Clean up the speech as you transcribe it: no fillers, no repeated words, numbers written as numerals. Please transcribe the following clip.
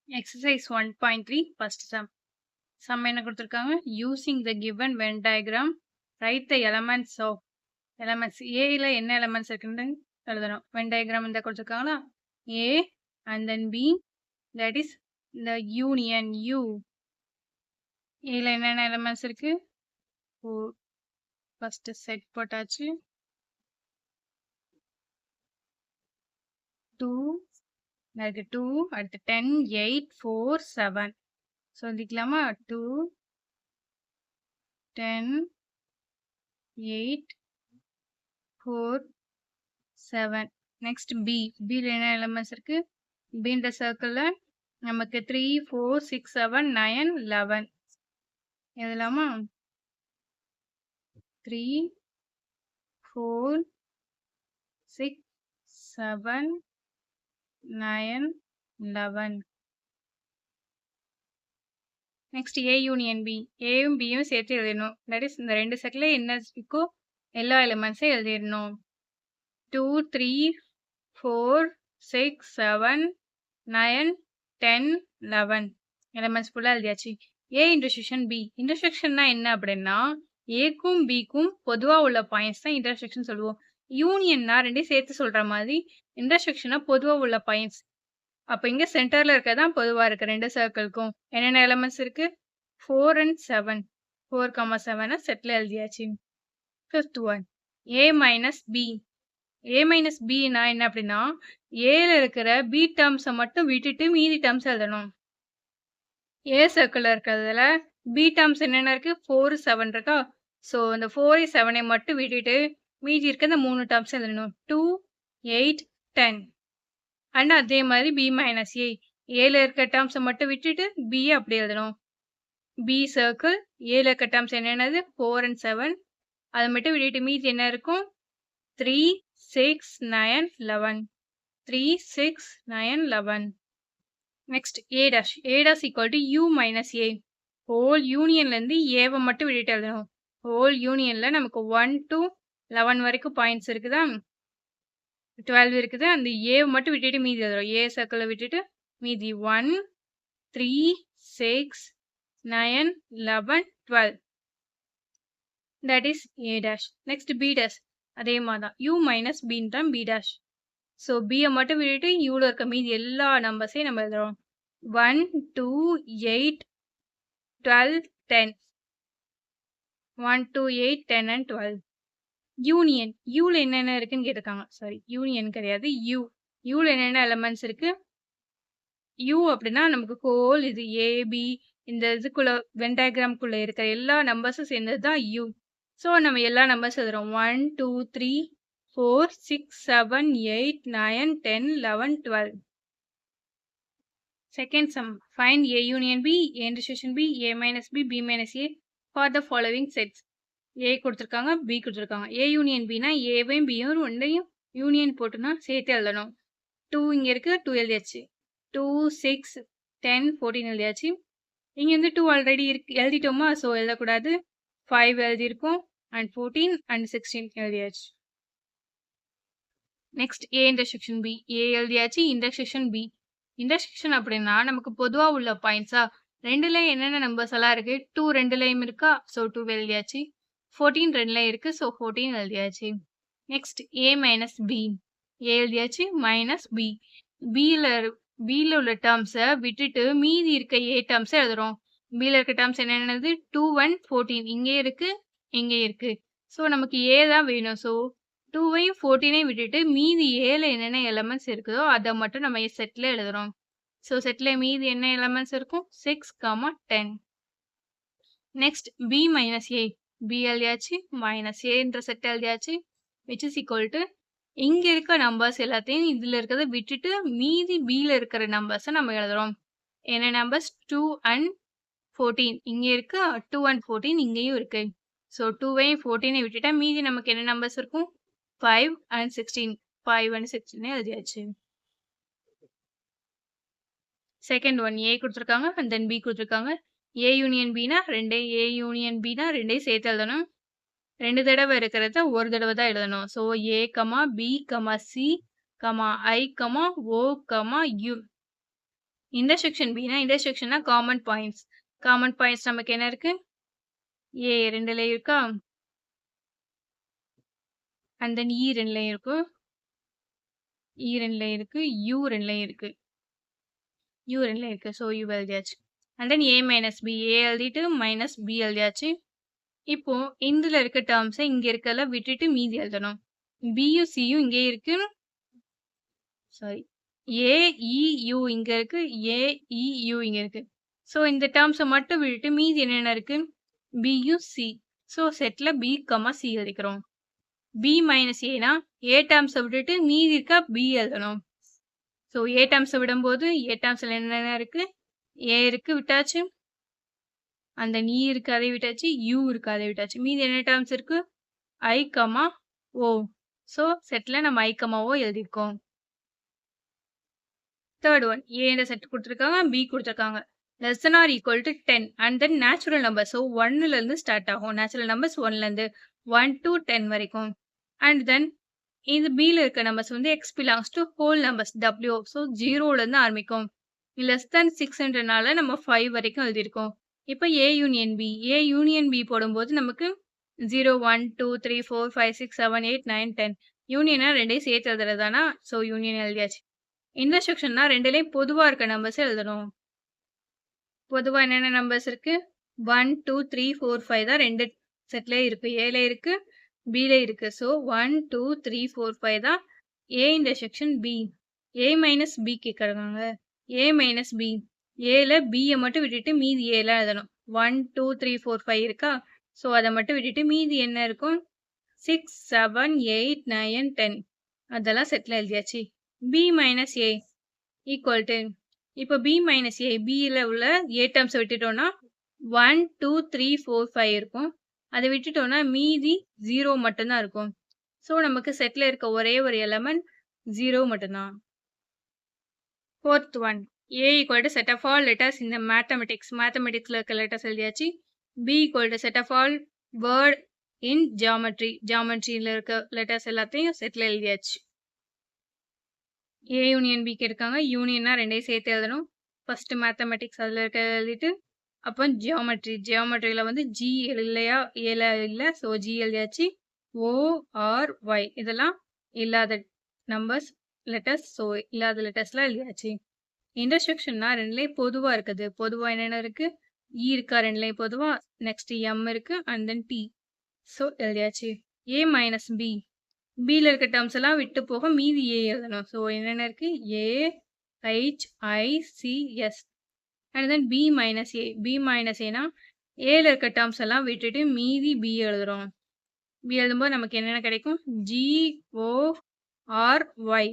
Exercise 1.3 first sum. Sum என்ன கொடுத்திருக்காங்க? Using the given Venn diagram, write the elements of elements. Aல என்ன elements இருக்குன்னு எழுதணும். Venn diagram இந்த கொடுத்திருக்காங்களா? A and then B, that is the union U. Aல என்னென்ன elements இருக்கு? First set போட்டாச்சு. 2 2 அடுத்து 10 8 4 7. சொல்லிக்கலாமா? 2 10 8 4 7. Next B. B ல என்ன elements இருக்கு? B இந்த circle நமக்கு 3 4 6 7 9 11 எழுதலாமா? 3 4 6 7 9 11. Next A union B. ஏயும் பியும் சேர்த்து எழுதிடணும். தட் இஸ் இந்த ரெண்டு செட்ல என்ன இருக்கோ எல்லா எலிமெண்ட்ஸையும் எழுதிடணும். 2 3 4 6 7 9 10 11 எலிமெண்ட்ஸ் ஃபுல்லாக எழுதியாச்சு. A intersection B. இன்டர்செக்ஷன்னா என்ன அப்படின்னா ஏக்கும் பிக்கும் பொதுவாக உள்ள பாயிண்ட்ஸ் தான் இன்டர்செக்ஷன் சொல்லுவோம். யூனியன்னா ரெண்டையும் சேர்த்து சொல்ற மாதிரி இன்டர்செக்ஷனா பொதுவாக உள்ள பாயிண்ட்ஸ். அப்போ இங்கே சென்டரில் இருக்கதான் பொதுவாக இருக்குது ரெண்டு சர்க்கிள்க்கும். என்னென்ன எலமெண்ட்ஸ் இருக்குது? 4 and 7. 4, 7 செட்டில் எழுதியாச்சு. Fifth one A minus B. A minus Bனா என்ன அப்படின்னா ஏல இருக்கிற பி டேர்ம்ஸை மட்டும் விட்டுட்டு மீதி டேர்ம்ஸ் எழுதணும். ஏ சர்க்கிளில் இருக்கிறதுல பி டேர்ம்ஸ் என்னென்ன இருக்குது? 4 7 இருக்கா? ஸோ இந்த 4 7 மட்டும் விட்டுட்டு மீதி இருக்க இந்த 3 டேர்ம்ஸ் எழுதணும். 2 8 10. அண்ட் அதே மாதிரி B மைனஸ் ஏ. ஏல இருக்க டேர்ம்ஸை மட்டும் விட்டுட்டு B அப்படி எழுதணும். B சர்க்கிள் ஏல இருக்க டேர்ம்ஸ் என்னென்னது? 4 and 7. அதை மட்டும் விட்டுட்டு மீதி என்ன இருக்கும்? 3 6 9 11. 3 6 9 11. Next A dash. A dash equal to U minus A. Whole யூனியன்லேருந்து ஏவை மட்டும் விட்டுட்டு எழுதணும். ஹோல் யூனியனில் நமக்கு 1 to 11 வரைக்கும் பாயிண்ட்ஸ் இருக்குதா? 12 இருக்குது. அந்த ஏ மட்டும் விட்டுட்டு மீதி எழுதுறோம். ஏ சர்க்கிளை விட்டுட்டு மீதி 1 3 6 9 11 12. That is A dash. Next B dash. அதே மாதிரி தான் U மைனஸ் பின்றான் B dash. ஸோ பியை மட்டும் விட்டுட்டு யூவில் இருக்க மீதி எல்லா நம்பர்ஸையும் நம்ம எழுதுறோம். 1 2 8 12 10. 1 2 8 10 and 12. யூனியன். யூல என்னென்ன இருக்குன்னு கேட்டிருக்காங்க. சாரி, யூனியன் கிடையாது, யூ. யூல என்னென்ன எலமெண்ட்ஸ் இருக்கு? யூ அப்படின்னா நமக்கு ஹோல் இது ஏபி இந்த இதுக்குள்ள வென் டயக்ராம்குள்ள இருக்கிற எல்லா நம்பர்ஸும் சேர்ந்தது தான் யூ. ஸோ நம்ம எல்லா நம்பர்ஸ் எழுதுறோம். 1 2 3 4 6 7 8 9 10 11 12. Second sum. Find A union B, A intersection B, A minus B, B minus A for the following sets. ஏ கொடுத்துருக்காங்க, பி கொடுத்துருக்காங்க. ஏ யூனியன் பினா ஏவையும் பியும் ரெண்டையும் யூனியன் போட்டுனா சேர்த்து எழுதணும். 2 இங்கே இருக்குது, 2 எழுதியாச்சு. 2 6 10 14 எழுதியாச்சு. இங்கே வந்து 2 ஆல்ரெடி இருக்கு எழுதிட்டோமா? ஸோ எழுதக்கூடாது. 5 எழுதியிருக்கோம் அண்ட் 14 அண்ட் 16 எழுதியாச்சு. Next A intersection B. A எழுதியாச்சு, இன்டர்செக்ஷன் பி. இன்டர்செக்ஷன் அப்படின்னா நமக்கு பொதுவாக உள்ள பாயிண்ட்ஸா ரெண்டுல என்னென்ன நம்பர்ஸ் எல்லாம் இருக்கு? 2 ரெண்டுலையும் இருக்கா? ஸோ 2 எழுதியாச்சு. 14 ரெண்டுல இருக்கு, ஸோ 14 எழுதியாச்சு. Next A minus B. A எழுதியாச்சு, மைனஸ் பி. பியில் உள்ள டேர்ம்ஸை விட்டுட்டு மீதி இருக்க ஏ டேர்ம்ஸை எழுதுறோம். பியில் இருக்க டேர்ம்ஸ் என்னென்னது? 2 1 14. இங்கே இருக்கு, இங்கே இருக்கு. ஸோ நமக்கு ஏ தான் வேணும். ஸோ 2வையும் 14ஐயும் விட்டுட்டு மீதி ஏல என்னென்ன எலமெண்ட்ஸ் இருக்குதோ அதை மட்டும் நம்ம செட்டில் எழுதுறோம். ஸோ செட்டில் மீதி என்ன எலமெண்ட்ஸ் இருக்கும்? 6 10. Next B minus A. B எழுதியாச்சு, மைனஸ் ஏன்ற செட் எழுதியாச்சு, விச் இஸ் ஈக்குவல் டு இங்கே இருக்க நம்பர்ஸ் எல்லாத்தையும் இதில் இருக்கிறத விட்டுட்டு மீதி பியில் இருக்கிற நம்பர்ஸை நம்ம எழுதுறோம். என்ன நம்பர்ஸ்? 2 and 14. இங்கே இருக்கு, 2 and 14 இங்கேயும் இருக்கு. ஸோ 2வையும் 14ஐயும் விட்டுட்டா மீதி நமக்கு என்ன நம்பர்ஸ் இருக்கும்? 5 and 16. 5 and 16 எழுதியாச்சு. செகண்ட் ஒன் ஏ கொடுத்துருக்காங்க அண்ட் தென் பி கொடுத்துருக்காங்க. A union Bina A union பினா ரெண்டையும் சேர்த்து எழுதணும். 2 தடவை இருக்கிறத ஒரு தடவை தான் எழுதணும். So A comma B comma C comma I comma O comma U. Intersection பினா இன்டர்செக்ஷன்னா காமன் பாயிண்ட்ஸ். காமன் பாயிண்ட்ஸ் நமக்கு என்ன இருக்கு? ஏ 2ல இருக்கா? அண்ட் தென் இ 2ல இருக்கு. இ 2ல இருக்கு. யூ 2ல இருக்கு. யூ 2ல இருக்கு. ஸோ யூ எழுதியாச்சு. And then A minus B. A எழுதிட்டு மைனஸ் பி எழுதியாச்சு. இப்போ இதுல இருக்க டேர்ம்ஸை இங்க இருக்கல விட்டுட்டு மீதி எழுதணும். பியும் சியும் இங்கே இருக்கு. சாரி, ஏ இ யூ இங்க இருக்கு. ஏ இ யூ இங்க இருக்கு. ஸோ இந்த டேர்ம்ஸை மட்டும் விட்டுட்டு மீதி என்னென்ன இருக்கு? பியும் சி. ஸோ செட்ல பி கமா சி எழுதிக்கிறோம். பி மைனஸ் ஏனா ஏ டேர்ம்ஸை விட்டுட்டு மீதி இருக்கா பி எழுதணும். ஸோ ஏ டேர்ம்ஸை விடும்போது ஏ டேர்ம்ஸ்ல என்னென்ன இருக்கு? ஏ இருக்கு விட்டாச்சு. அந்த நீ இருக்கு அதை விட்டாச்சு. யூ இருக்கு அதை விட்டாச்சு. மீதி என்ன டேர்ம்ஸ் இருக்கு? ஐ கமா ஓ. ஸோ செட்ல நம்ம ஐ கமா ஓ எழுதியிருக்கோம். தேர்ட் ஒன், ஏன்ற செட் கொடுத்துருக்காங்க, பி கொடுத்துருக்காங்க. Less than or equal to 10 and then natural number. So 1லேருந்து ஸ்டார்ட் ஆகும். நேச்சுரல் நம்பர்ஸ் 1லேருந்து 1 to 10 வரைக்கும். அண்ட் தென் இது பியில் இருக்க நம்பர்ஸ் வந்து X belongs to whole numbers W. So 0லேருந்து ஆரம்பிக்கும். லெஸ் தேன் 6ன்றனால நம்ம 5 வரைக்கும் எழுதியிருக்கோம். இப்போ A union B. A union B போடும்போது நமக்கு 0 1 2 3 4 5 6 7 8 9 10. யூனியனா ரெண்டையும் சேர்த்து எழுதுறதானா? ஸோ யூனியன் எழுதியாச்சு. இன்டர்செக்ஷன்னா ரெண்டுலேயும் பொதுவாக இருக்க நம்பர்ஸ் எழுதணும். பொதுவாக என்னென்ன நம்பர்ஸ் இருக்கு? 1 2 3 4 5 தான் ரெண்டு செட்லேயே இருக்கு. ஏல இருக்கு, பில இருக்கு. ஸோ 1 2 3 4 5 தான் A intersection B. A minus B கேட்குறாங்க. A minus B. ஏல பியை மட்டும் விட்டுட்டு மீதி ஏல எழுதணும். 1 2 3 4 5 இருக்கா? ஸோ அதை மட்டும் விட்டுட்டு மீதி என்ன இருக்கும்? 6 7 8 9 10 அதெல்லாம் செட்டில் எழுதியாச்சு. B minus A equal to, இப்போ பி மைனஸ் ஏ, பியில் உள்ள ஏ டேர்ம்ஸை விட்டுட்டோம்னா 1 2 3 4 5 இருக்கும். அதை விட்டுட்டோம்னா மீதி 0 மட்டும்தான் இருக்கும். ஸோ நமக்கு செட்டில் இருக்க ஒரே ஒரு எலமெண்ட் 0 மட்டும்தான். Fourth one, A equal to set of all letters in the mathematics. மேத்தமெட்டிக்ஸில் இருக்க லெட்டர்ஸ் எழுதியாச்சு. B equal to set of all word in geometry. ஜியாமெட்ரியில் இருக்க லெட்டர்ஸ் எல்லாத்தையும் செட்டில் எழுதியாச்சு. ஏ யூனியன் பிக்கு இருக்காங்க. யூனியன்னா ரெண்டையும் சேர்த்து எழுதணும். ஃபர்ஸ்ட் மேத்தமெட்டிக்ஸ் அதில் இருக்க எழுதிட்டு அப்போ ஜியாமெட்ரியில் வந்து ஜி இல்லையா? ஏல இல்லை. ஸோ ஜி எழுதியாச்சு. ORY இதெல்லாம் இல்லாத நம்பர்ஸ் லெட்டர்ஸ். ஸோ இல்லாத லெட்டர்ஸ்லாம் எழுதியாச்சு. இன்டர்செக்ஷன்னா ரெண்டுலேயும் பொதுவாக இருக்குது. பொதுவாக என்னென்ன இருக்கு? இ இருக்கா ரெண்டுலேயும் பொதுவாக. நெக்ஸ்ட் எம் இருக்கு அண்ட் தென் டி. ஸோ எழுதியாச்சு. ஏ மைனஸ் பி. பியில் இருக்க டேர்ம்ஸ் எல்லாம் விட்டு போக மீதி ஏ எழுதணும். ஸோ என்னென்ன இருக்கு? A HICS and then B minus A. B minus ஏனா ஏல இருக்க டேர்ம்ஸ் எல்லாம் விட்டுட்டு மீதி பி எழுதுறோம். பி எழுதும்போது நமக்கு என்னென்ன கிடைக்கும்? GORY.